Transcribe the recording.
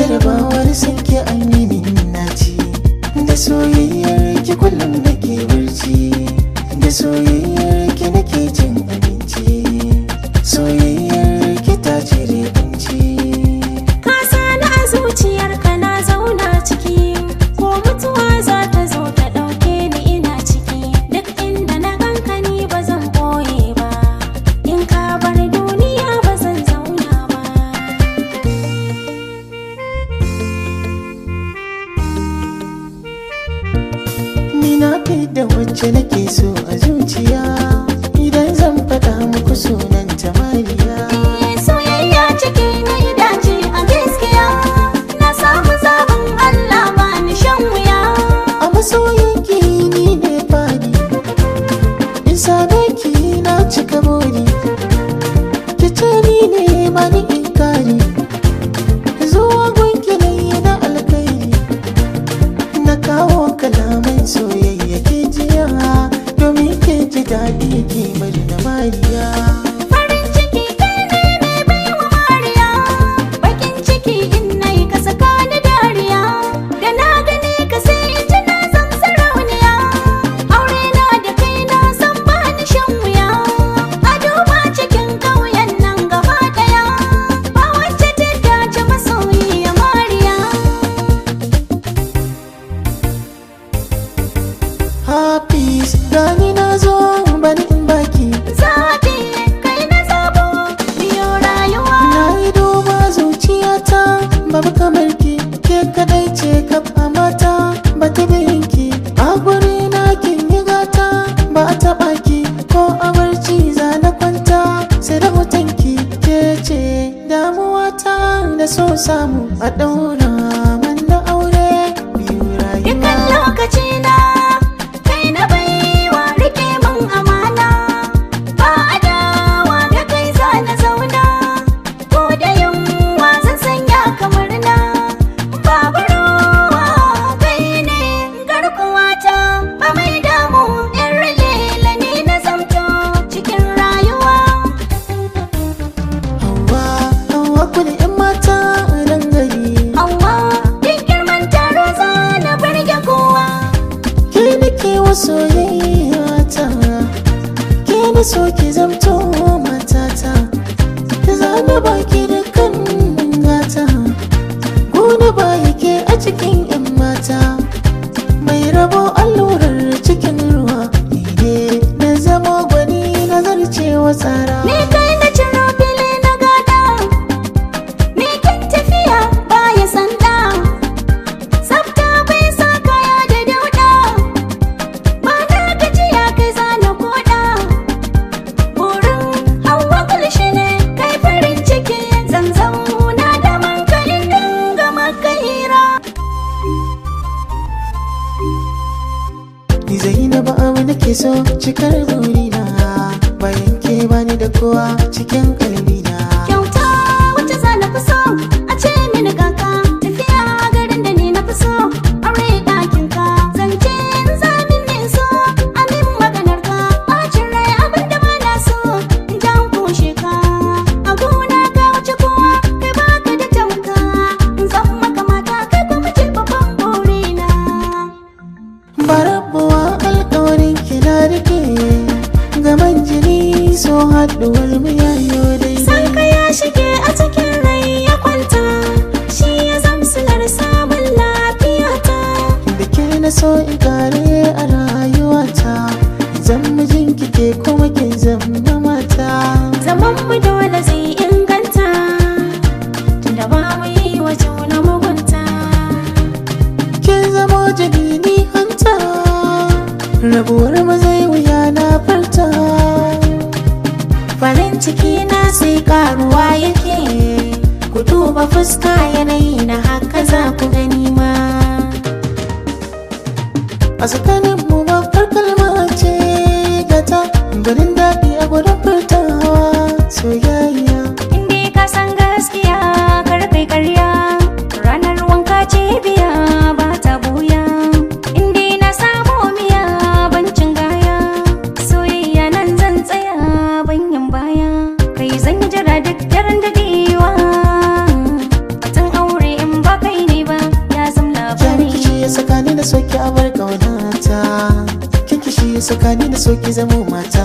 jarabawar sanke an yi min naci, da soyayyar ki kullum nake barci, da soyayyar ki nake cin abinci, soyayyar ki ta cire kunci. Ka sani a zuciyarka na zauna ciki, ko mutuwa za ta zo ta ɗauke ni ina ciki. Duk inda na ganka ni ba zan ɓoye ba, in ka bar duniya ba zan zauna ba. Ni na da wacce nake so a zuciya, idan zan faɗa muku sunanta Mariya. Soyayya ciki na yi dace a gaskiya, na samu zaɓin Allah ba ni shan wuya. A masoyinki ni ne fadi, in same ki na cika buri, ki ce ni ne mani inkari, zuwa gunki na yi na alkairi, na kawo kalaman soyayya ke jiya, domin ke ji daɗi ki bari na Mariya. Farin ciki kai ne mai baiwa Mariya, bakin ciki in nayi ka saka ni dariya, da na gane ka sai in ji na zam sarauniya. Aure na da kai na san ba ni shan wuya, a duba cikin ƙauyen nan gaba ɗaya, ba wacce ta dace masoyiya Mariya. Hafiz gani na zo bani in baki, Zaɓi kai na zabo biyo rayuwa. na yi duba zuciyata babu kamar ki, ke kadai ce kaf a mata ba ta ki, a guri na kin yi gata ba a taɓa ki, ko a barci za na kwanta sai da hotonki, ke ce damuwata da so samu a ɗaura man da aure biyu Dukkan rayuwa. lokaci na kai na baiwa, rike min amana, ba adawa da kai za na zauna, ko da yunwa zan sanya kamar na, babu rowa kai ne garkuwata, ba mai damu in lela ni na zamto cikin rayuwa. Hauwa, Hauwa kuli 'yan mata nan gari, Hauwa duk girman taro za na burge kowa. ke nake wa soyayyata, ke na so ki zamto matata, za na baki dukkan gata, gona ba yake a cikin 'yan mata, mai rabo allurar cikin ruwa, ni ne na zama gwani na zarcewa tsara. Ni kai na ciro fili na gada, ni kin tafiya baya sanda, tsafta bai sa kaya da dauda, ba na gajiya kai zana koda. Burin Hauwa kulshi ne kai farin ciki, zan zauna da mankalin dinga maka hira. Ni Zainabu abu nake so cikar burina, bayan ke bani da kowa cikin kalbina. Kyauta wacce za na fi so, a ce mini kaka, tafiya garin da ni na fi so, aure ɗakin ka, zance in zamin ne so, amin maganar ka, ɓacin rai abin da ba na so, in jan kushe ka, a gona ka wuce kowa, kai baka da tamka, in zan maka mata kai kuma ce babban burina. Barabuwa alkawarin kina rike, gaman jini so haɗuwar mu yayo daidai. San ka ya shige a cikin rai ya kwanta, shi ya zamsilar samun lafiyata. Da ke na so in kare a rayuwata, zan mijin kike kuma kin zama mata. Zaman mu dole zai inganta, tunda ba mu yi wa juna mugunta. Kin zamo jini ni hanta, rabuwar mu zai wuya na farta. Farin ciki na sai karuwa yake, ku duba fuska yanayi na haka za ku gani ma. A tsakanin mu babbar kalma ce gata, ganin daɗi a gudun furtawa soyayya. Inda ka san gaskiya kar kai karya, ranar wanka ce biya ba ta buya. Inda na samu miya bancin gaya, soyayya nan zan tsaya banyan baya. Kai zan jira duk daren dadewa, batun aure in baka saka ni na so ki zamo mata